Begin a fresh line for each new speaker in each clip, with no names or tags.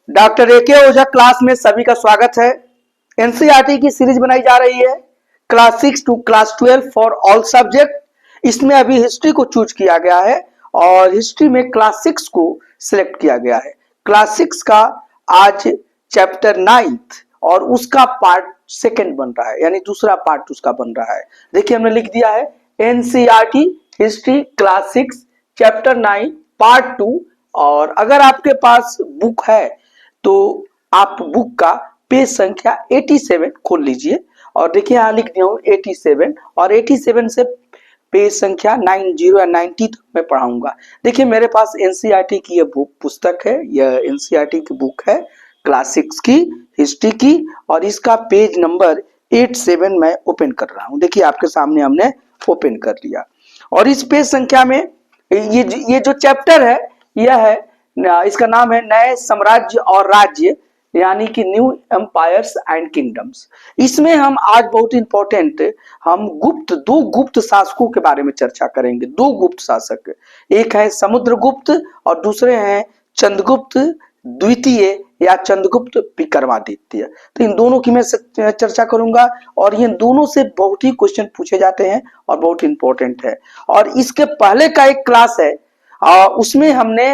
Doctor एके ओझा class में सभी का स्वागत है। एनसीईआरटी की सीरीज बनाई जा रही है class 6 to class 12 for all subject. इसमें अभी हिस्ट्री को चूज किया गया है और हिस्ट्री में क्लास 6 को सिलेक्ट किया गया है। क्लास 6 का आज चैप्टर 9 और उसका पार्ट सेकंड बन रहा है, यानी दूसरा पार्ट उसका बन रहा है। देखिए हमने लिख दिया है NCERT history class 6 chapter 9 part 2। और अगर आपके पास बुक है तो आप बुक का पेज संख्या 87 खोल लीजिए और देखिए यहाँ लिख दिया हूँ 87 और 87 से पेज संख्या 90 या 90 तक मैं पढ़ाऊंगा। देखिए मेरे पास एनसीईआरटी की यह पुस्तक है, यह एनसीईआरटी की बुक है क्लास 6 की हिस्ट्री की और इसका पेज नंबर 87 मैं ओपन कर रहा हूँ। देखिए आपके सामने हमने ओपन कर लिया और इस पेज संख्या में ये जो चैप्टर है यह है, इसका नाम है नए साम्राज्य और राज्य, यानी कि न्यू एम्पायर्स एंड किंगडम्स। इसमें हम आज बहुत इंपॉर्टेंट हम दो गुप्त शासकों के बारे में चर्चा करेंगे। दो गुप्त शासक, एक है समुद्रगुप्त और दूसरे हैं चंद्रगुप्त द्वितीय या चंद्रगुप्त विक्रमादित्य। तो इन दोनों की मैं चर्चा करूंगा और ये दोनों से बहुत ही क्वेश्चन पूछे जाते हैं और बहुत इंपॉर्टेंट है। और इसके पहले का एक क्लास है उसमें हमने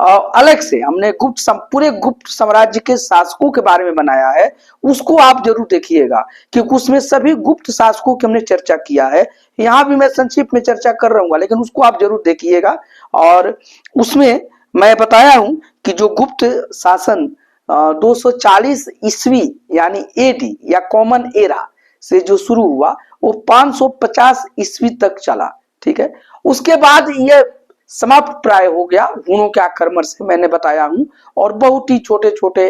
अलग से हमने पूरे गुप्त साम्राज्य के शासकों के बारे में बनाया है, उसको आप जरूर देखिएगा क्योंकि उसमें सभी गुप्त शासकों की हमने चर्चा किया है। यहाँ भी मैं संक्षिप्त में चर्चा कर रहूंगा लेकिन उसको आप जरूर देखिएगा। और उसमें मैं बताया हूं कि जो गुप्त शासन 240 ईस्वी यानी एडी या कॉमन एरा से जो शुरू हुआ वो 550 ईस्वी तक चला। ठीक है, उसके बाद ये समाप्त प्राय हो गया हुनों के आक्रमण से, मैंने बताया हूं। और बहुत ही छोटे छोटे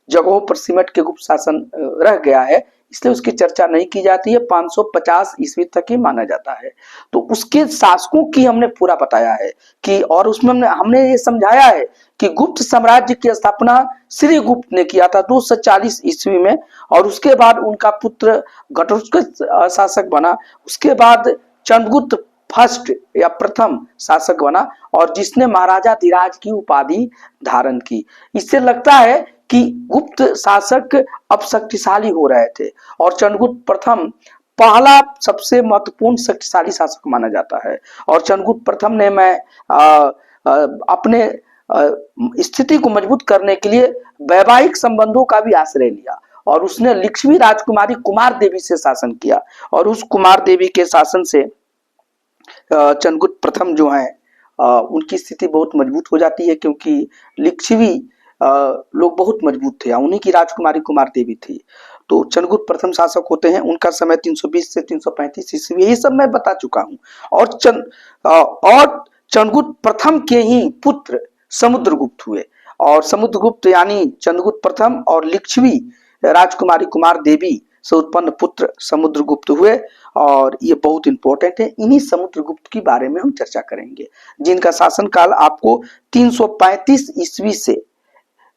जगहों पर सिमट के गुप्त शासन रह गया है, इसलिए उसकी चर्चा नहीं की जाती है। 550 ईस्वी तक ही माना जाता है। तो उसके शासकों की हमने पूरा बताया है कि, और उसमें हमने ये समझाया है कि गुप्त साम्राज्य की स्थापना श्री गुप्त ने किया था 240 ईस्वी में और उसके बाद उनका पुत्र घटोत्कच शासक बना। उसके बाद चंद्रगुप्त फर्स्ट या प्रथम शासक बना और जिसने महाराजा धीराज की उपाधि धारण की। इससे लगता है कि गुप्त शासक अब शक्तिशाली हो रहे थे और चंद्रगुप्त प्रथम पहला सबसे महत्वपूर्ण शक्तिशाली शासक माना जाता है। और चंद्रगुप्त प्रथम ने अपने स्थिति को मजबूत करने के लिए वैवाहिक संबंधों का भी आश्रय लिया और उसने लिच्छवी राजकुमारी कुमार देवी से शासन किया और उस कुमार देवी के शासन से चंद्रगुप्त प्रथम जो है उनकी स्थिति बहुत मजबूत हो जाती है क्योंकि लिच्छवी लोग बहुत मजबूत थे, उन्हीं की राजकुमारी कुमार देवी थी। तो चंद्रगुप्त प्रथम शासक होते हैं, उनका समय 320 से 335 ईस्वी, ये सब मैं बता चुका हूं। और चंद्रगुप्त प्रथम के ही पुत्र समुद्रगुप्त हुए और समुद्रगुप्त यानी चंद्रगुप्त प्रथम और लिच्छवी राजकुमारी कुमार देवी से उत्पन्न पुत्र समुद्रगुप्त हुए और ये बहुत इंपॉर्टेंट है। इन्हीं समुद्रगुप्त के बारे में हम चर्चा करेंगे जिनका शासनकाल आपको 335 ईस्वी से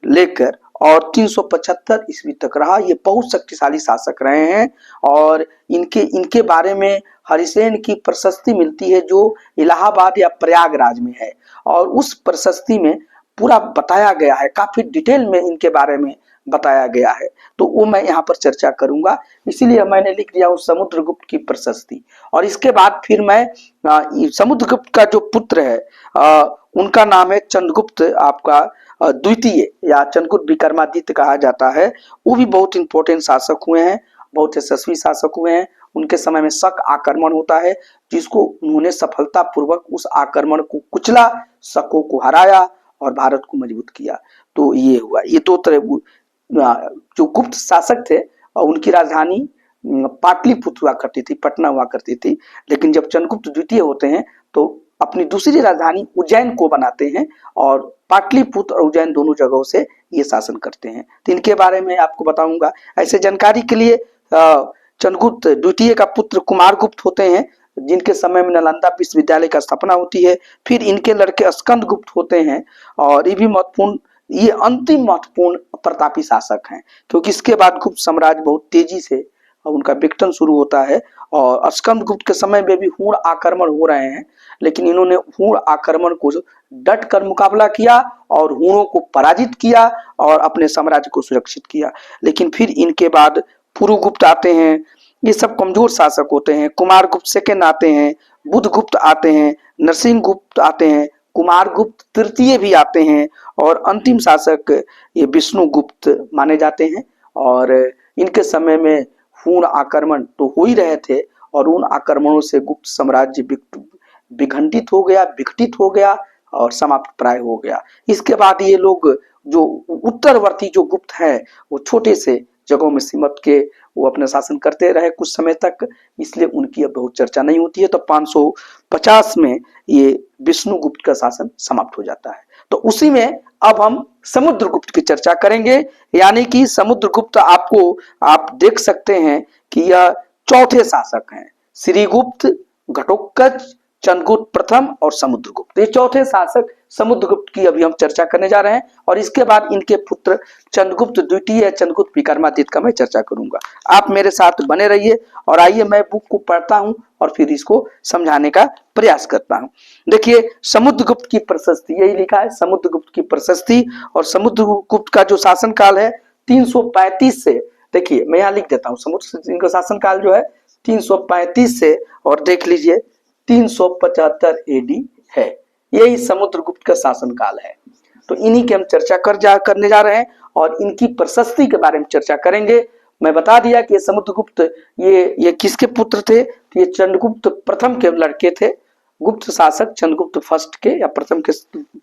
लेकर और 375 ईस्वी तक रहा। ये बहुत शक्तिशाली शासक रहे हैं और इनके बारे में हरिसेन की प्रशस्ति मिलती है जो इलाहाबाद या प्रयागराज में है और उस प्रशस्ति में पूरा बताया गया है, काफी डिटेल में इनके बारे में बताया गया है। तो वो मैं यहाँ पर चर्चा करूंगा, इसीलिए मैंने लिख दिया हूँ समुद्रगुप्त की प्रशस्ति। और इसके बाद फिर मैं समुद्रगुप्त का जो पुत्र है उनका नाम है चंद्रगुप्त आपका द्वितीय या चंद्रगुप्त विक्रमादित्य कहा जाता है। वो भी बहुत इंपॉर्टेंट शासक हुए हैं, बहुत यशस्वी शासक हुए हैं। उनके समय में शक आक्रमण होता है जिसको उन्होंने सफलता पूर्वक उस आक्रमण को कुचला, शकों को हराया और भारत को मजबूत किया। तो ये हुआ। ये दो तरह जो गुप्त शासक थे उनकी राजधानी पाटलिपुत्र हुआ करती थी, पटना हुआ करती थी। लेकिन जब चंद्रगुप्त द्वितीय होते हैं तो अपनी दूसरी राजधानी उज्जैन को बनाते हैं और पाटलिपुत्र और उज्जैन दोनों जगहों से ये शासन करते हैं। तो इनके बारे में आपको बताऊंगा। ऐसे जानकारी के लिए चंद्रगुप्त द्वितीय का पुत्र कुमारगुप्त होते हैं जिनके समय में नालंदा विश्वविद्यालय का स्थापना होती है। फिर इनके लड़के स्कंदगुप्त होते हैं और ये भी महत्वपूर्ण, ये अंतिम महत्वपूर्ण प्रतापी शासक हैं क्योंकि इसके बाद गुप्त साम्राज्य बहुत तेजी से उनका विघटन शुरू होता है। और स्कंदगुप्त के समय में भी हूण आक्रमण हो रहे हैं लेकिन इन्होंने हूण आक्रमण को डट कर मुकाबला किया और हुणों को पराजित किया और अपने साम्राज्य को सुरक्षित किया। लेकिन फिर इनके बाद पुरुगुप्त आते हैं, ये सब कमजोर शासक होते हैं। कुमारगुप्त सेकंड आते हैं, बुधगुप्त आते हैं, नरसिंह गुप्त आते हैं, कुमारगुप्त तृतीय भी आते हैं और अंतिम शासक ये विष्णुगुप्त माने जाते हैं। और इनके समय में हुण आक्रमण तो हो ही रहे थे और उन आक्रमणों से गुप्त साम्राज्य विघटित हो गया, विघटित हो गया और समाप्त प्राय हो गया। इसके बाद ये लोग जो उत्तरवर्ती जो गुप्त हैं वो छोटे से जगहों में सिमट के वो अपना शासन करते रहे कुछ समय तक, इसलिए उनकी अब बहुत चर्चा नहीं होती है। तो 550 में ये विष्णुगुप्त का शासन समाप्त हो जाता है। तो उसी में अब हम समुद्रगुप्त की चर्चा करेंगे, यानी कि समुद्रगुप्त आपको आप देख सकते हैं कि यह चौथे शासक हैं। श्रीगुप्त, घटोत्कच, चंद्रगुप्त प्रथम और समुद्रगुप्त, ये चौथे शासक समुद्रगुप्त की अभी हम चर्चा करने जा रहे हैं। और इसके बाद इनके पुत्र चंद्रगुप्त द्वितीय, चंद्रगुप्त विक्रमादित्य का मैं चर्चा करूंगा। आप मेरे साथ बने रहिए और आइए मैं बुक को पढ़ता हूं और फिर इसको समझाने का प्रयास करता हूं। देखिए समुद्रगुप्त की प्रशस्ति, यही लिखा है समुद्रगुप्त की प्रशस्ति। और समुद्रगुप्त का जो शासन काल है 335 से, देखिए मैं यहाँ लिख देता हूँ, समुद्र इनका शासन काल जो है 335 से और देख लीजिए 375 एडी है। यही समुद्रगुप्त का शासन काल है। तो इन्हीं की हम चर्चा करने जा रहे हैं और इनकी प्रशस्ति के बारे में चर्चा करेंगे। मैं बता दिया कि समुद्रगुप्त ये किसके पुत्र थे, तो ये चंद्रगुप्त प्रथम के लड़के थे। गुप्त शासक चंद्रगुप्त फर्स्ट के या प्रथम के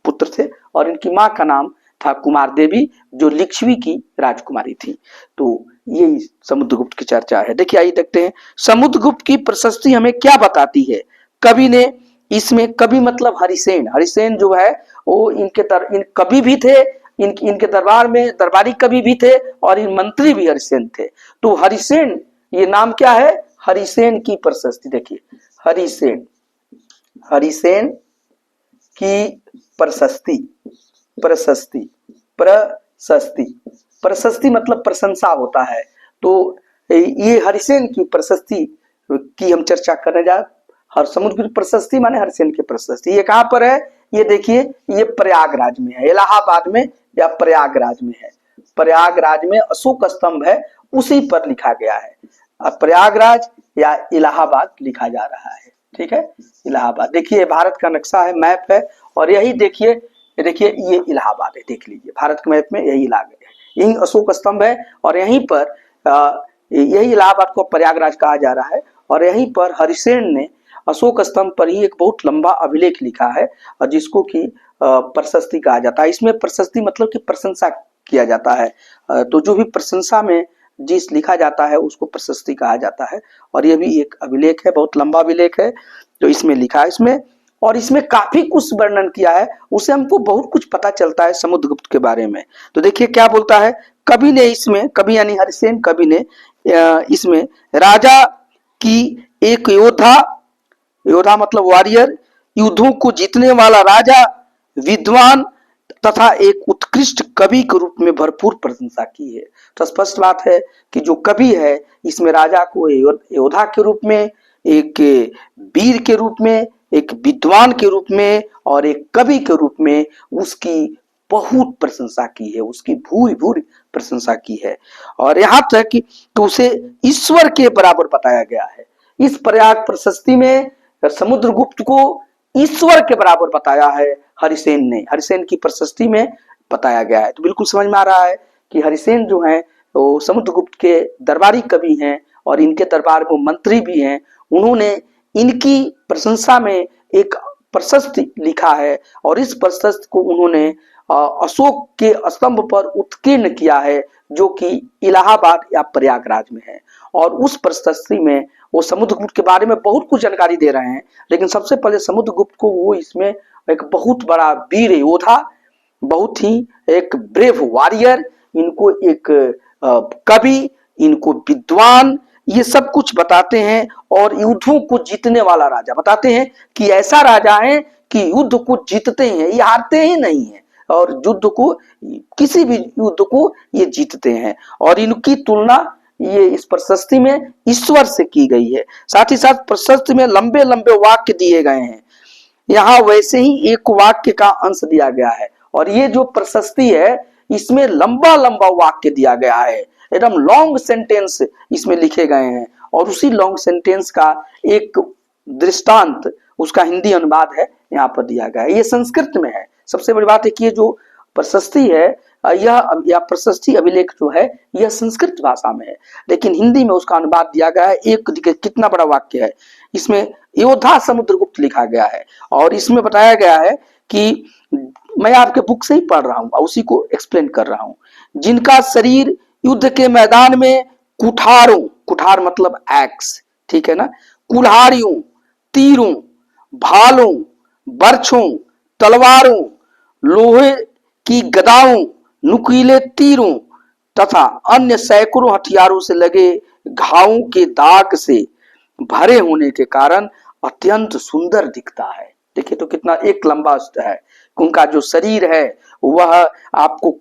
पुत्र थे और इनकी माँ का नाम था कुमार देवी, जो लिच्छवी की राजकुमारी थी। तो ये समुद्रगुप्त की चर्चा है। देखिए आइए देखते हैं समुद्रगुप्त की प्रशस्ति हमें क्या बताती है। कवि ने इसमें, कवि मतलब हरिसेन, हरिसेन जो है वो इन कवि भी थे, इनके दरबार में दरबारी कवि भी थे और इन मंत्री भी हरिसेन थे। तो हरिसेन, ये नाम क्या है, हरिसेन की प्रशस्ति। देखिए हरिसेन, हरिसेन की प्रशस्ति, प्रशस्ति, प्रशस्ति, प्रशस्ति मतलब प्रशंसा होता है। तो ये हरिसेन की प्रशस्ति की हम चर्चा करने जा। हर समुद्र की प्रशस्ति माने हरिसेन की प्रशस्ति। ये कहां पर है, ये देखिए ये प्रयागराज में है, इलाहाबाद में या प्रयागराज में है। प्रयागराज में अशोक स्तंभ है, उसी पर लिखा गया है। अब प्रयागराज या इलाहाबाद लिखा जा रहा है, ठीक है, इलाहाबाद। देखिए भारत का नक्शा है, मैप है और यही देखिए, देखिए ये इलाहाबाद है, देख लीजिए भारत के मैप में यही इलाका है, यही अशोक स्तंभ है और यहीं पर यही इलाहाबाद को प्रयागराज कहा जा रहा है। और यहीं पर हरिसेन ने अशोक स्तंभ पर ही एक बहुत लंबा अभिलेख लिखा है और जिसको कि प्रशस्ति कहा जाता है। इसमें प्रशस्ति मतलब कि प्रशंसा किया जाता है। तो जो भी प्रशंसा में जिस लिखा जाता है उसको प्रशस्ति कहा जाता है। और यह भी एक अभिलेख है, बहुत लंबा अभिलेख है जो इसमें लिखा है इसमें। और इसमें काफी कुछ वर्णन किया है, उससे हमको बहुत कुछ पता चलता है समुद्रगुप्त के बारे में। तो देखिए क्या बोलता है कवि ने इसमें, कवि यानी हरिसेन कवि ने इसमें राजा की एक योद्धा, योद्धा मतलब वॉरियर, युद्धों को जीतने वाला राजा, विद्वान तथा एक उत्कृष्ट कवि के रूप में भरपूर प्रशंसा की है। तो स्पष्ट बात है कि जो कवि है इसमें राजा को योद्धा के रूप में, एक वीर के रूप में, एक विद्वान के रूप में और एक कवि के रूप में उसकी बहुत प्रशंसा की है, उसकी भूरी भूरी प्रशंसा की है। और यहाँ तक कि उसे ईश्वर के बराबर बताया गया है। इस प्रयाग प्रशस्ति में समुद्रगुप्त को ईश्वर के बराबर बताया है हरिसेन ने, हरिसेन की प्रशस्ति में बताया गया है। तो बिल्कुल समझ में आ रहा है कि हरिसेन जो है वो समुद्रगुप्त के दरबारी कवि हैं और इनके दरबार में मंत्री भी हैं। उन्होंने इनकी प्रशंसा में एक प्रशस्ति लिखा है और इस प्रशस्ति को उन्होंने अशोक के स्तंभ पर उत्कीर्ण किया है जो कि इलाहाबाद या प्रयागराज में है। और उस प्रशस्ति में वो समुद्रगुप्त के बारे में बहुत कुछ जानकारी दे रहे हैं, लेकिन सबसे पहले समुद्रगुप्त को वो इसमें एक बहुत बड़ा वीर योद्धा, बहुत ही एक ब्रेव वॉरियर, इनको एक कवि, इनको विद्वान, ये सब कुछ बताते हैं। और युद्धों को जीतने वाला राजा बताते हैं कि ऐसा राजा है कि युद्ध को जीतते हैं, ये हारते ही नहीं है और युद्ध को, किसी भी युद्ध को ये जीतते हैं। और इनकी तुलना ये इस प्रशस्ति में ईश्वर से की गई है। साथ ही साथ प्रशस्ति में लंबे लंबे वाक्य दिए गए हैं। यहाँ वैसे ही एक वाक्य का अंश दिया गया है और ये जो प्रशस्ति है इसमें लंबा लंबा वाक्य दिया गया है, एकदम लॉन्ग सेंटेंस इसमें लिखे गए हैं। और उसी लॉन्ग सेंटेंस का एक दृष्टांत, उसका हिंदी अनुवाद है यहाँ पर दिया गया है। ये संस्कृत में है। सबसे बड़ी बात है कि ये जो प्रशस्ति है, यह प्रशस्ति अभिलेख जो है यह संस्कृत भाषा में है, लेकिन हिंदी में उसका अनुवाद दिया गया है। एक कितना बड़ा वाक्य है इसमें, योद्धा समुद्रगुप्त लिखा गया है। और इसमें बताया गया है कि मैं आपके बुक से ही पढ़ रहा हूं, उसी को एक्सप्लेन कर रहा हूं। जिनका शरीर युद्ध के मैदान में कुठारों, कुठार मतलब एक्स, ठीक है ना, कुल्हाड़ियों, तीरों, भालों, बर्छों, तलवारों, लोहे की गदाओं, नुकीले तीरों तथा अन्य सैकड़ों हथियारों से लगे घावों के दाग से भरे होने के कारण अत्यंत सुंदर दिखता है। देखिए तो कितना एक लंबा है। उनका जो शरीर है वह आपको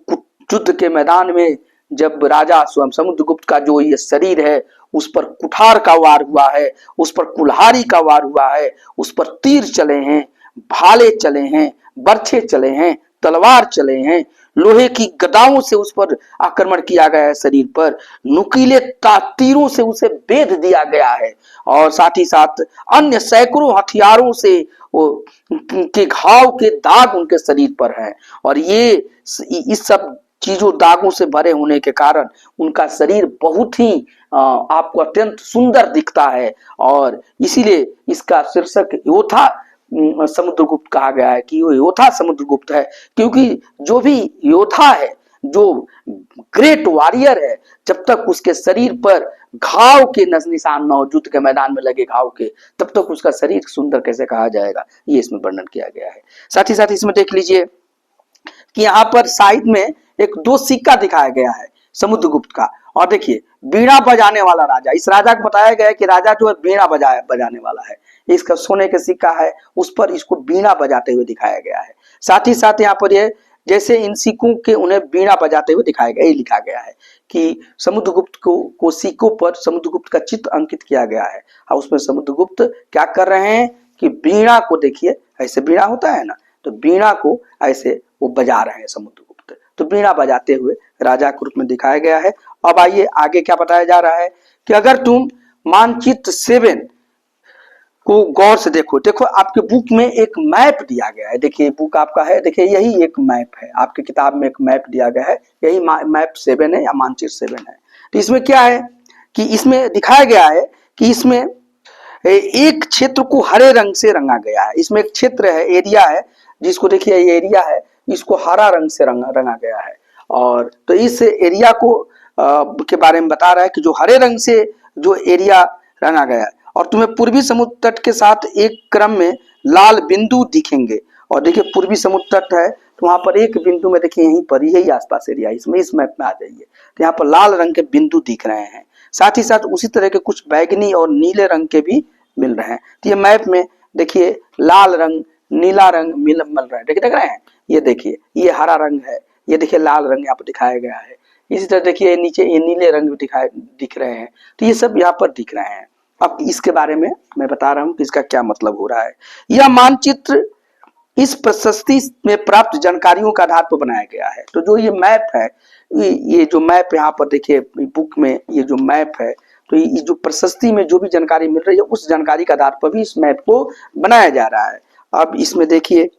युद्ध के मैदान में, जब राजा स्वयं समुद्रगुप्त का जो ये शरीर है उस पर कुठार का वार हुआ है, उस पर कुल्हाड़ी का वार हुआ है, उस पर तीर चले हैं, भाले चले हैं, बर्छे चले हैं, तलवार चले हैं, लोहे की गदाओं से उस पर आक्रमण किया गया है शरीर पर, नुकीले तीरों से उसे बेध दिया गया है, और साथ ही साथ अन्य सैकड़ों हथियारों से के घाव के दाग उनके शरीर पर हैं। और ये इस सब चीजों दागों से भरे होने के कारण उनका शरीर बहुत ही आपको अत्यंत सुंदर दिखता है। और इसीलिए इसका शीर्षक योद्धा समुद्रगुप्त कहा गया है कि वो योद्धा समुद्रगुप्त है, क्योंकि जो भी योद्धा है, जो ग्रेट वॉरियर है, जब तक उसके शरीर पर घाव के निशान न हो, युद्ध के मैदान में लगे घाव के, तब तक उसका शरीर सुंदर कैसे कहा जाएगा, ये इसमें वर्णन किया गया है। साथ ही साथ इसमें देख लीजिए कि यहाँ पर साइड में एक दो सिक्का दिखाया गया है समुद्रगुप्त का। और देखिए बीड़ा बजाने वाला राजा, इस राजा को बताया गया है कि राजा जो है बीड़ा बजाने वाला है। इसका सोने का सिक्का है, उस पर इसको बीड़ा बजाते हुए दिखाया गया है। साथ ही साथ यहाँ पर ये जैसे इन सिक्कों के उन्हें बीड़ा बजाते हुए दिखाया गया, ये लिखा गया है कि समुद्रगुप्त को सिक्कों पर समुद्रगुप्त का चित्र अंकित किया गया है। और उसमें समुद्रगुप्त क्या कर रहे हैं कि बीड़ा को, देखिए ऐसे बीड़ा होता है ना, तो बीड़ा को ऐसे वो बजा रहे हैं समुद्रगुप्त, तो बीड़ा बजाते हुए राजा के रूप में दिखाया गया है। अब आइए आगे क्या बताया जा रहा है कि अगर तुम मानचित्र 7 को गौर से देखो, देखो आपके बुक में एक मैप दिया गया है। देखिए बुक आपका है, देखिए यही एक मैप है, आपके किताब में एक मैप दिया गया है, यही मैप 7 है या मानचित्र 7 है। तो इसमें क्या है कि इसमें दिखाया गया है कि इसमें एक क्षेत्र को हरे रंग से रंगा गया है। इसमें एक क्षेत्र है, एरिया है, जिसको देखिए ये एरिया है, इसको हरा रंग से रंगा गया है। और तो इस एरिया को के बारे में बता रहा है कि जो हरे रंग से जो एरिया रंगा गया है, और तुम्हें पूर्वी समुद्र तट के साथ एक क्रम में लाल बिंदु दिखेंगे। और देखिए पूर्वी समुद्र तट है, तो वहां पर एक बिंदु में देखिए यहीं पर यही आसपास एरिया, इसमें इस मैप में आ जाइए, तो यहाँ पर लाल रंग के बिंदु दिख रहे हैं। साथ ही साथ उसी तरह के कुछ बैगनी और नीले रंग के भी मिल रहे हैं। तो ये मैप में देखिए लाल रंग, नीला रंग मिल रहा है, देख रहे हैं, ये देखिए ये हरा रंग है, ये देखिए लाल रंग यहाँ पर दिखाया गया है। इसी तरह देखिए नीचे ये नीले रंग भी दिख रहे हैं, तो ये सब यहाँ पर दिख रहे हैं। अब इसके बारे में मैं बता रहा हूँ कि इसका क्या मतलब हो रहा है। यह मानचित्र इस प्रशस्ति में प्राप्त जानकारियों के आधार पर बनाया गया है। तो जो ये मैप है, ये जो मैप यहाँ पर देखिए बुक में ये जो मैप है, तो ये जो प्रशस्ति में जो भी जानकारी मिल रही है उस जानकारी के आधार पर भी इस मैप को बनाया जा रहा है। अब इसमें देखिए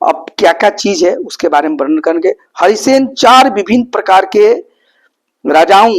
अब क्या क्या चीज है उसके बारे में वर्णन करेंगे। हरिसेन 4 विभिन्न प्रकार के राजाओं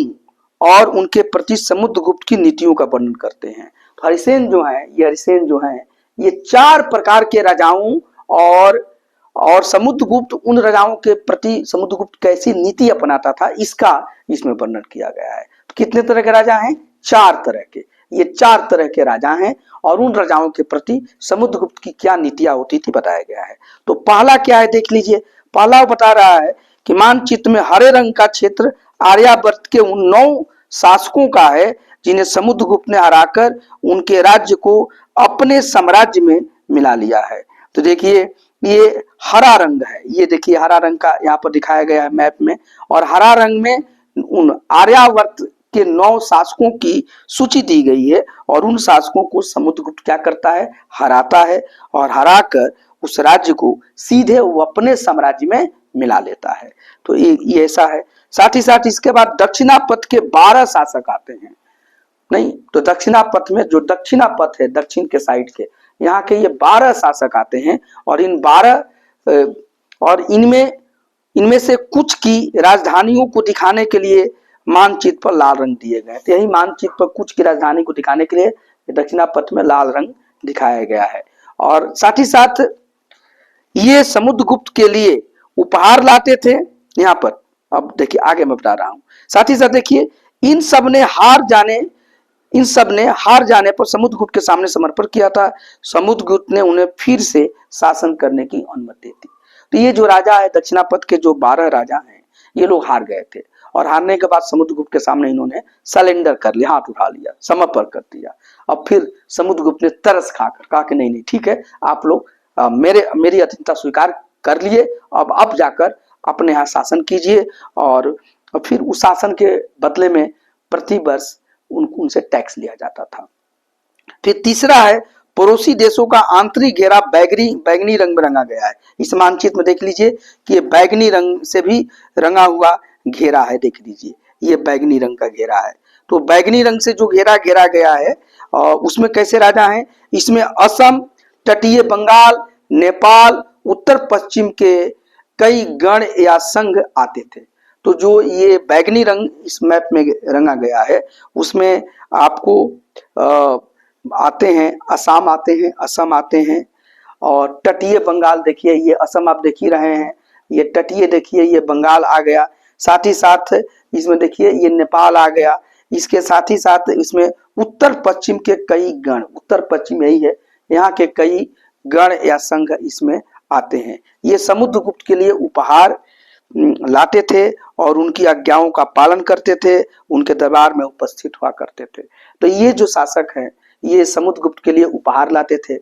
और उनके प्रति समुद्रगुप्त की नीतियों का वर्णन करते हैं। तो हरिसेन जो है, ये हरिसेन जो है, ये 4 प्रकार के राजाओं और समुद्रगुप्त उन राजाओं के प्रति समुद्रगुप्त कैसी नीति अपनाता था, इसका इसमें वर्णन किया गया है। तो कितने तरह के राजा हैं? 4 तरह के। ये 4 तरह के राजा हैं और उन राजाओं के प्रति समुद्रगुप्त की क्या नीतियां होती थी बताया गया है। तो पहला क्या है देख लीजिए। पहला बता रहा है कि मानचित्र में हरे रंग का क्षेत्र आर्यावर्त के उन 9 शासकों का है जिन्हें समुद्रगुप्त ने हराकर उनके राज्य को अपने साम्राज्य में मिला लिया है। तो देखिए ये हरा रंग है, ये देखिए हरा रंग का यहाँ पर दिखाया गया है मैप में, और हरा रंग में उन आर्यावर्त के 9 शासकों की सूची दी गई है, और उन शासकों को समुद्रगुप्त क्या करता है? हराता है, और हराकर उस राज्य को सीधे वो अपने साम्राज्य में मिला लेता है। तो ये ऐसा है। साथ ही साथ इसके बाद दक्षिणापथ के 12 शासक आते हैं। नहीं तो दक्षिणापथ में जो दक्षिणापथ है, दक्षिण के साइड के, यहाँ के ये 12 शासक आते हैं। और इन 12 और इनमें से कुछ की राजधानियों को दिखाने के लिए मानचित्र पर लाल रंग दिए गए। तो यही मानचित्र पर कुछ की राजधानी को दिखाने के लिए दक्षिणापथ में लाल रंग दिखाया गया है। और साथ ही साथ ये समुद्रगुप्त के लिए उपहार लाते थे यहाँ पर। अब देखिए आगे मैं बता रहा हूं। साथ ही साथ देखिए इन सब ने हार जाने पर समुद्रगुप्त के सामने समर्पण किया था। समुद्रगुप्त ने उन्हें फिर से शासन करने की अनुमति दी। तो ये जो राजा है, दक्षिणापथ के जो 12 राजा हैं, ये लोग हार गए थे। और हारने के बाद समुद्रगुप्त के सामने इन्होंने सरेंडर कर लिया, हाथ उठा लिया, समर्पण कर दिया। अब फिर समुद्रगुप्त ने तरस खाकर कहा कि नहीं नहीं ठीक है, आप लोग मेरी अधीनता स्वीकार कर लिए, अब जाकर अपने यहाँ शासन कीजिए। और फिर उस शासन के बदले में प्रति वर्ष उनसे टैक्स लिया जाता था। फिर तीसरा है पड़ोसी देशों का आंतरिक घेरा बैगनी रंग में रंगा गया है। इस मानचित्र में देख लीजिए कि ये बैगनी रंग से भी रंगा हुआ घेरा है। देख लीजिए ये बैगनी रंग का घेरा है। तो बैगनी रंग से जो घेरा गया है उसमें कैसे राजा हैं, इसमें असम, तटीय बंगाल, नेपाल, उत्तर पश्चिम के कई गण या संघ आते थे। तो जो ये बैगनी रंग इस मैप में रंगा गया है उसमें आपको आते हैं असम आते हैं और तटीय बंगाल देखिए, ये असम आप देख ही रहे हैं, ये तटीय देखिए ये बंगाल आ गया। साथ ही साथ इसमें देखिए ये नेपाल आ गया। इसके साथ ही साथ इसमें उत्तर पश्चिम के कई गण, उत्तर पश्चिम यही है, यहाँ के कई गण या संघ इसमें आते हैं। ये समुद्रगुप्त के लिए उपहार लाते थे और उनकी आज्ञाओं का पालन करते थे, उनके दरबार में उपस्थित हुआ करते थे। तो ये जो शासक हैं ये समुद्रगुप्त के लिए उपहार लाते थे।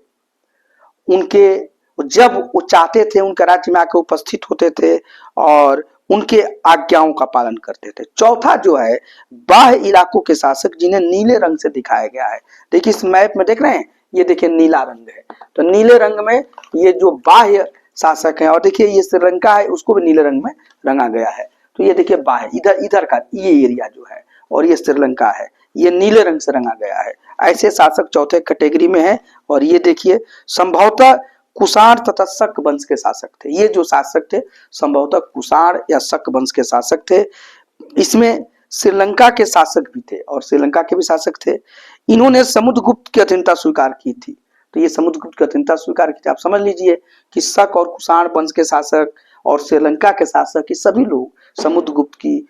उनके जब वो चाहते थे उनके राज्य में आकर उपस्थित होते थे और उनके आज्ञाओं का पालन करते थे। चौथा जो है बाह्य इलाकों के शासक, जिन्हें नीले रंग से दिखाया गया है। देखिए इस मैप में देख रहे हैं, ये देखिए नीला रंग है। तो नीले रंग में ये जो बाह्य शासक हैं, और देखिए ये श्रीलंका है उसको भी नीले रंग में रंगा गया है। तो ये देखिए बाह्य इधर का ये एरिया जो है, और ये श्रीलंका है, ये नीले रंग से रंगा गया है। ऐसे शासक चौथे कैटेगरी में है। और ये देखिए संभवतः कुषाण तथा शक वंश के शासक थे। ये जो शासक थे संभवतः कुषाण या शक वंश के शासक थे। इसमें श्रीलंका के शासक भी थे और श्रीलंका के भी शासक थे। इन्होंने समुद्रगुप्त की अधीनता स्वीकार की थी। तो ये समुद्रगुप्त की अधीनता स्वीकार की थी। आप समझ लीजिए कि शक और कुषाण वंश के शासक और श्रीलंका के शासक, ये सभी लोग समुद्रगुप्त की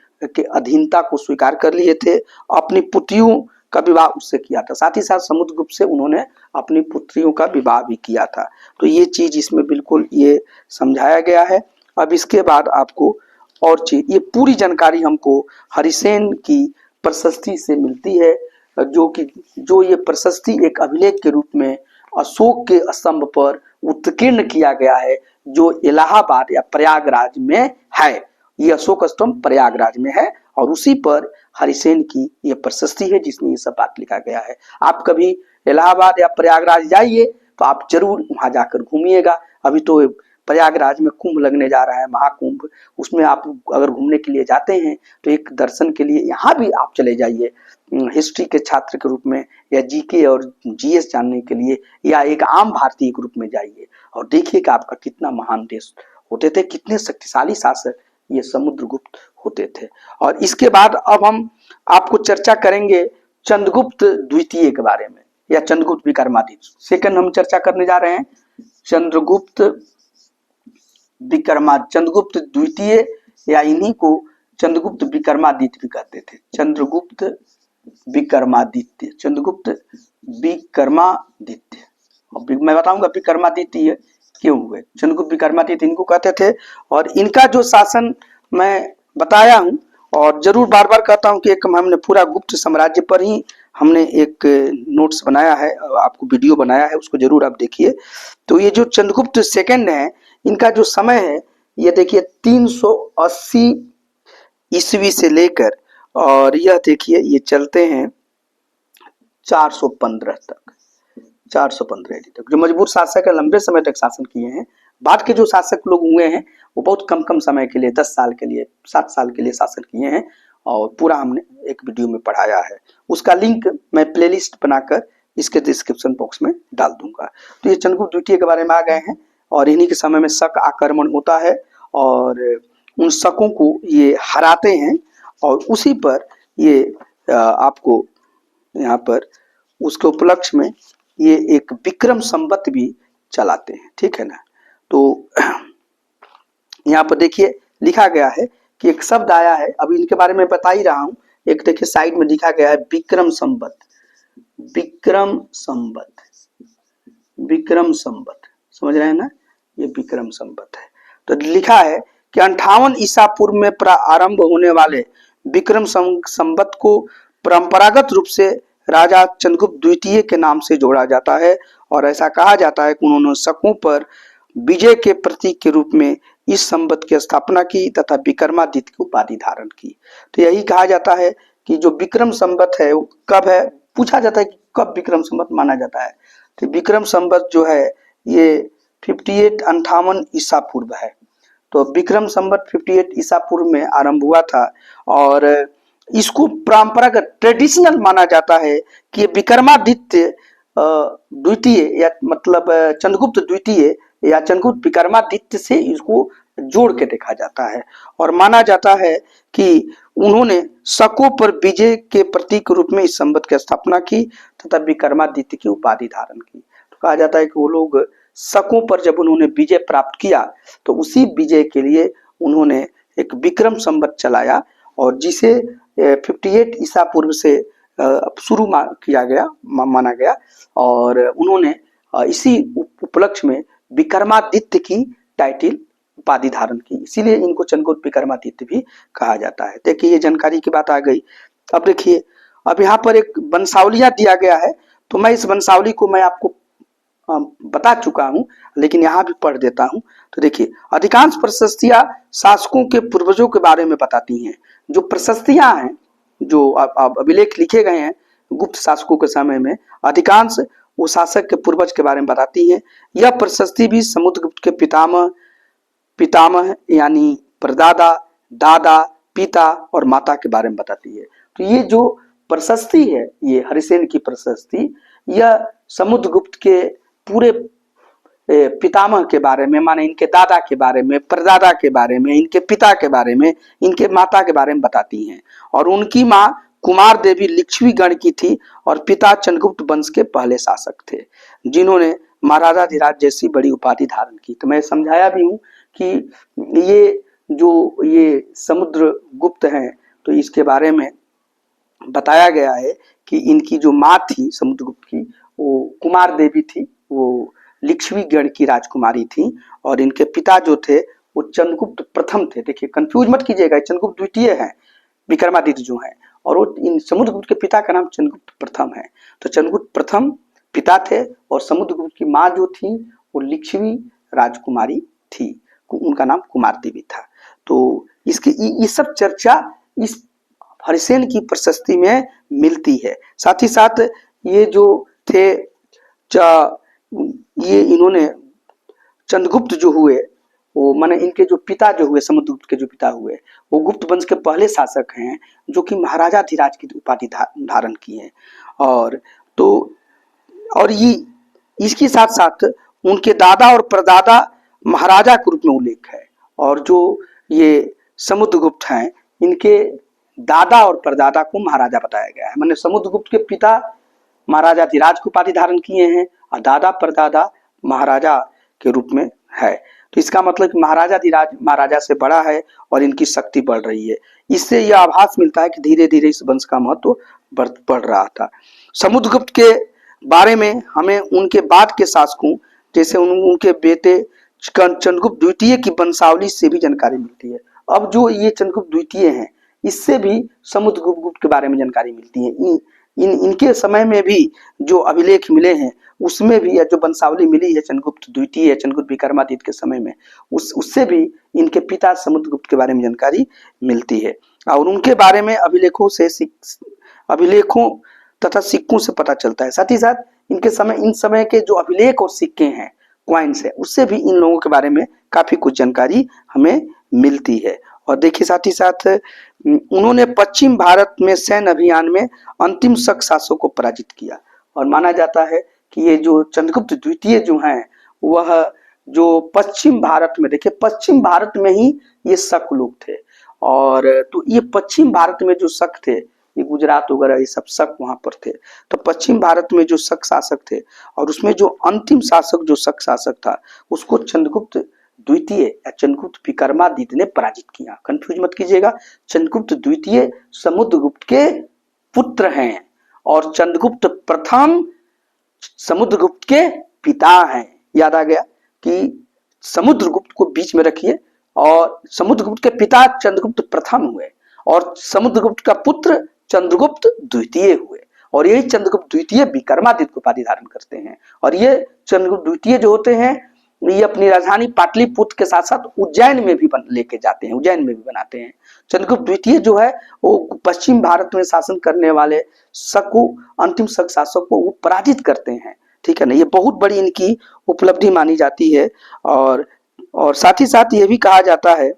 अधीनता को स्वीकार कर लिए थे। अपनी पुत्रियों का विवाह उससे किया था। साथ ही साथ समुद्रगुप्त से उन्होंने अपनी पुत्रियों का विवाह भी किया था। तो ये चीज इसमें बिल्कुल ये समझाया गया है। अब इसके बाद आपको और चीज, ये पूरी जानकारी हमको हरिसेन की प्रशस्ति से मिलती है, जो ये प्रशस्ति एक अभिलेख के रूप में अशोक के स्तंभ पर उत्कीर्ण किया गया है, जो इलाहाबाद या प्रयागराज में है। ये अशोक स्तंभ प्रयागराज में है और उसी पर हरिसेन की ये प्रशस्ति है जिसमें ये सब बात लिखा गया है। आप कभी इलाहाबाद या प्रयागराज जाइए तो आप जरूर वहां जाकर घूमिएगा। अभी तो प्रयागराज में कुंभ लगने जा रहा है, महाकुंभ, उसमें आप अगर घूमने के लिए जाते हैं तो एक दर्शन के लिए यहाँ भी आप चले जाइए, हिस्ट्री के छात्र के रूप में या जीके और जीएस जानने के लिए, या एक आम भारतीय के रूप में जाइए और देखिए कि आपका कितना महान देश होते थे, कितने शक्तिशाली शासक ये समुद्रगुप्त होते थे। और इसके बाद अब हम आपको चर्चा करेंगे चंद्रगुप्त द्वितीय के बारे में, या चंद्रगुप्त विक्रमादित्य। सेकंड हम चर्चा करने जा रहे हैं चंद्रगुप्त द्वितीय, या इन्हीं को चंद्रगुप्त विक्रमादित्य भी कहते थे। चंद्रगुप्त विक्रमादित्य, मैं बताऊंगा विक्रमादित्य क्यों हुए। चंद्रगुप्त विक्रमादित्य इनको कहते थे। और इनका जो शासन मैं बताया हूं, और जरूर बार बार कहता हूं कि एक हमने पूरा गुप्त साम्राज्य पर ही हमने एक नोट्स बनाया है, आपको वीडियो बनाया है, उसको जरूर आप देखिए। तो ये जो चंद्रगुप्त सेकंड है, इनका जो समय है ये देखिए 380 ईस्वी से लेकर, और यह देखिए ये चलते हैं 415 तक। 415 AD तक। जो मजबूर शासक है, लंबे समय तक शासन किए हैं। बाद के जो शासक लोग हुए हैं वो बहुत कम कम समय के लिए, 10 साल के लिए, 7 साल के लिए शासन किए हैं, और पूरा हमने एक वीडियो में पढ़ाया है। उसका लिंक मैं प्लेलिस्ट बनाकर इसके डिस्क्रिप्शन बॉक्स में डाल दूंगा। तो ये चंद्रगुप्त द्वितीय के बारे में आ गए हैं, और इन्हीं के समय में शक आक्रमण होता है और उन शकों को ये हराते हैं, और उसी पर ये आपको यहाँ पर उसके उपलक्ष्य में ये एक विक्रम संवत भी चलाते हैं, ठीक है ना। तो यहाँ पर देखिए लिखा गया है कि एक शब्द आया है, अभी इनके बारे में बता ही रहा हूँ। एक देखिए साइड में लिखा गया है विक्रम संवत, विक्रम संवत, विक्रम संवत, समझ रहे हैं ना, ये विक्रम संवत है। तो लिखा है कि 58 ईसा पूर्व में प्रारंभ होने वाले विक्रम संवत को परंपरागत रूप से राजा चंद्रगुप्त द्वितीय के नाम से जोड़ा जाता है, और ऐसा कहा जाता है कि उन्होंने शकों पर विजय के प्रतीक के रूप में इस संवत की स्थापना की तथा विक्रमादित्य की उपाधि धारण की। तो यही कहा जाता है कि जो विक्रम संवत है वो कब है, पूछा जाता है कि कब विक्रम संवत माना जाता है। तो विक्रम संवत जो है ये 58 ईसा पूर्व है। तो विक्रम संवत 58 ईसा पूर्व में आरंभ हुआ था, और इसको परंपरागत ट्रेडिशनल माना जाता है कि विक्रमादित्य द्वितीय या मतलब चंद्रगुप्त द्वितीय या चंद्रगुप्त विक्रमादित्य से इसको जोड़ के देखा जाता है, और माना जाता है कि उन्होंने शकों पर विजय के प्रतीक रूप में इस संवत की स्थापना की तथा विक्रमादित्य की उपाधि धारण की। तो कहा जाता है कि वो लोग शकों पर जब उन्होंने विजय प्राप्त किया तो उसी विजय के लिए उन्होंने एक विक्रम संवत चलाया, और जिसे 58 ईसा पूर्व से शुरू किया गया, माना गया, और उन्होंने इसी उपलक्ष्य में विक्रमादित्य की टाइटिल उपाधि धारण की, इसीलिए इनको चंद्रगुप्त विक्रमादित्य भी कहा जाता है। देखिए ये जानकारी की बात आ गई। अब देखिए अब यहाँ पर एक वंशावलियां दिया गया है, तो मैं इस वंशावली को मैं आपको बता चुका हूं, लेकिन यहाँ भी पढ़ देता हूं। तो देखिए अधिकांश प्रशस्तियां शासकों के पूर्वजों के बारे में बताती हैं। जो प्रशस्तियां हैं, जो अभिलेख लिखे गए हैं गुप्त शासकों के समय में, अधिकांश वो शासक के पूर्वज के बारे में बताती हैं। यह प्रशस्ति भी समुद्रगुप्त के पितामह, पितामह यानी परदादा, दादा, पिता और माता के बारे में बताती है। तो ये जो प्रशस्ति है, ये हरिसेन की प्रशस्ति, यह समुद्रगुप्त के पूरे पितामह के बारे में, माने इनके दादा के बारे में, परदादा के बारे में, इनके पिता के बारे में, इनके माता के बारे में बताती हैं। और उनकी माँ कुमार देवी लिच्छवी गण की थी, और पिता चंद्रगुप्त वंश के पहले शासक थे, जिन्होंने महाराजाधिराज जैसी बड़ी उपाधि धारण की। तो मैं समझाया भी हूँ कि ये जो ये समुद्रगुप्त हैं, तो इसके बारे में बताया गया है कि इनकी जो माँ थी समुद्रगुप्त की, वो कुमार देवी थी, वो लिच्छवी गण की राजकुमारी थी, और इनके पिता जो थे वो चंद्रगुप्त प्रथम थे। देखिए कंफ्यूज मत कीजिएगा, चंद्रगुप्त द्वितीय है, विक्रमादित्य जो है, और वो इन समुद्रगुप्त के पिता का नाम चंद्रगुप्त प्रथम है। तो चंद्रगुप्त प्रथम पिता थे, और समुद्रगुप्त की माँ जो थी वो लिच्छवी राजकुमारी थी, उनका नाम कुमार देवी था। तो इसकी ये सब चर्चा इस हरिसेन की प्रशस्ति में मिलती है। साथ ही साथ ये जो थे ये इन्होंने चंद्रगुप्त जो हुए, वो माने इनके जो पिता जो हुए, समुद्रगुप्त के जो पिता हुए, वो गुप्त वंश के पहले शासक हैं, जो कि महाराजाधिराज की उपाधि धारण की है। और तो और ये इसके साथ साथ उनके दादा और परदादा महाराजा के रूप में उल्लेख है, और जो ये समुद्रगुप्त हैं इनके दादा और परदादा को महाराजा बताया गया है। माने समुद्रगुप्त के पिता महाराजाधिराज की उपाधि धारण किए हैं, और दादा परदादा महाराजा के रूप में है। तो इसका मतलब कि महाराजाधिराज महाराजा से बड़ा है, और इनकी शक्ति बढ़ रही है। इससे यह आभास मिलता है कि धीरे धीरे इस वंश का महत्व बढ़ रहा था। समुद्रगुप्त के बारे में हमें उनके बाद के शासकों, जैसे उनके बेटे चंद्रगुप्त द्वितीय की वंशावली से भी जानकारी मिलती है। अब जो ये चंद्रगुप्त द्वितीय हैं, इससे भी समुद्रगुप्त के बारे में जानकारी मिलती है। इनके समय में भी जो अभिलेख मिले हैं उसमें भी, या जो वंशावली मिली है चंद्रगुप्त द्वितीय, चंद्रगुप्त विक्रमादित्य के समय में, उससे भी इनके पिता समुद्रगुप्त के बारे में जानकारी मिलती है। और उनके बारे में अभिलेखों तथा सिक्कों से पता चलता है। साथ ही साथ इनके समय, इन समय के जो अभिलेख और सिक्के हैं, क्वाइंस है, उससे भी इन लोगों के बारे में काफी कुछ जानकारी हमें मिलती है। और देखिए साथ ही साथ उन्होंने पश्चिम भारत में सैन्य अभियान में अंतिम शक शासक को पराजित किया। और माना जाता है कि ये जो चंद्रगुप्त द्वितीय जो हैं, वह जो पश्चिम भारत में, देखिए पश्चिम भारत में ही ये शक लोग थे। और तो ये पश्चिम भारत में जो शक थे, ये गुजरात वगैरह ये सब शक वहां पर थे। तो पश्चिम भारत में जो शक शासक थे, और उसमें जो अंतिम शासक जो शक शासक था, उसको चंद्रगुप्त द्वितीय या चंद्रगुप्त विक्रमादित्य ने पराजित किया। कंफ्यूज मत कीजिएगा, चंद्रगुप्त द्वितीय समुद्रगुप्त के पुत्र हैं और चंद्रगुप्त प्रथम समुद्रगुप्त के पिता हैं। याद आ गया कि समुद्रगुप्त को बीच में रखिए, और समुद्रगुप्त के पिता चंद्रगुप्त प्रथम हुए और समुद्रगुप्त का पुत्र चंद्रगुप्त द्वितीय हुए, और यही चंद्रगुप्त द्वितीय विक्रमादित्य उपाधि धारण करते हैं। और ये चंद्रगुप्त द्वितीय जो होते हैं, ये अपनी राजधानी पाटलिपुत्र के साथ साथ उज्जैन में भी लेके जाते हैं, उज्जैन में भी बनाते हैं। चंद्रगुप्त द्वितीय जो है वो पश्चिम भारत में शासन करने वाले शक को, अंतिम शक शासक को वो पराजित करते हैं। ठीक है ना, ये बहुत बड़ी इनकी उपलब्धि मानी जाती है। और साथ ही साथ ये भी कहा जाता है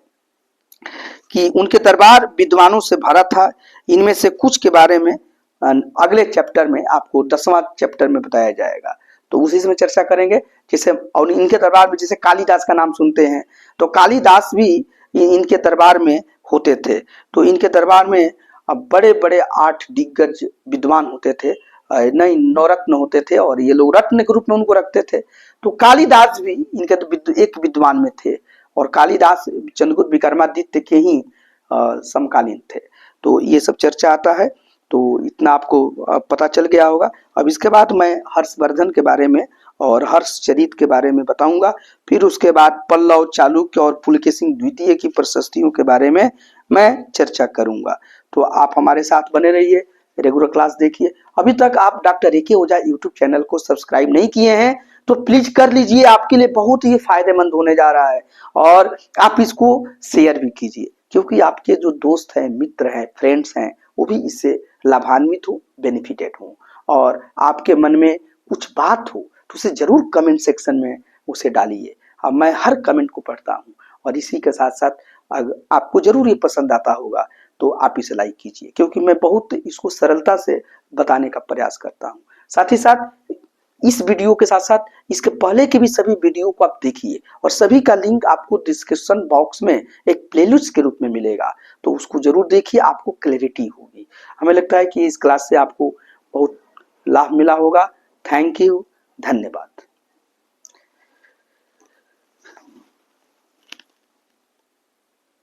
कि उनके दरबार विद्वानों से भरा था। इनमें से कुछ के बारे में अगले चैप्टर में, आपको 10वां चैप्टर में बताया जाएगा, तो उसी से चर्चा करेंगे। जैसे और इनके दरबार में जैसे कालिदास का नाम सुनते हैं, तो कालिदास भी इनके दरबार में होते थे। तो इनके दरबार में बड़े बड़े 8 दिग्गज विद्वान होते थे, नहीं नवरत्न होते थे, और ये लोग रत्न के रूप में उनको रखते थे। तो कालिदास भी इनके तो एक विद्वान में थे, और कालिदास चंद्रगुप्त विक्रमादित्य के ही समकालीन थे। तो ये सब चर्चा आता है, तो इतना आपको पता चल गया होगा। अब इसके बाद मैं हर्षवर्धन के बारे में और हर्षचरित के बारे में बताऊंगा। फिर उसके बाद पल्लव, चालुक्य और पुलकेशिन द्वितीय की प्रशस्तियों के बारे में मैं चर्चा करूंगा। तो आप हमारे साथ बने रहिए, रेगुलर क्लास देखिए। अभी तक आप डॉक्टर ए.के. ओझा यूट्यूब चैनल को सब्सक्राइब नहीं किए हैं तो प्लीज कर लीजिए, आपके लिए बहुत ही फायदेमंद होने जा रहा है। और आप इसको शेयर भी कीजिए, क्योंकि आपके जो दोस्त हैं, मित्र हैं, फ्रेंड्स हैं, वो भी इससे लाभान्वित हो, बेनिफिटेड हो। और आपके मन में कुछ बात हो तो उसे जरूर कमेंट सेक्शन में उसे डालिए। अब मैं हर कमेंट को पढ़ता हूँ, और इसी के साथ साथ आपको जरूर ये पसंद आता होगा तो आप इसे लाइक कीजिए, क्योंकि मैं बहुत इसको सरलता से बताने का प्रयास करता हूँ। साथ ही साथ इस वीडियो के साथ साथ इसके पहले के भी सभी वीडियो को आप देखिए, और सभी का लिंक आपको डिस्क्रिप्शन बॉक्स में एक प्लेलिस्ट के रूप में मिलेगा, तो उसको जरूर देखिए, आपको क्लैरिटी होगी। हमें लगता है कि इस क्लास से आपको बहुत लाभ मिला होगा। थैंक यू, धन्यवाद।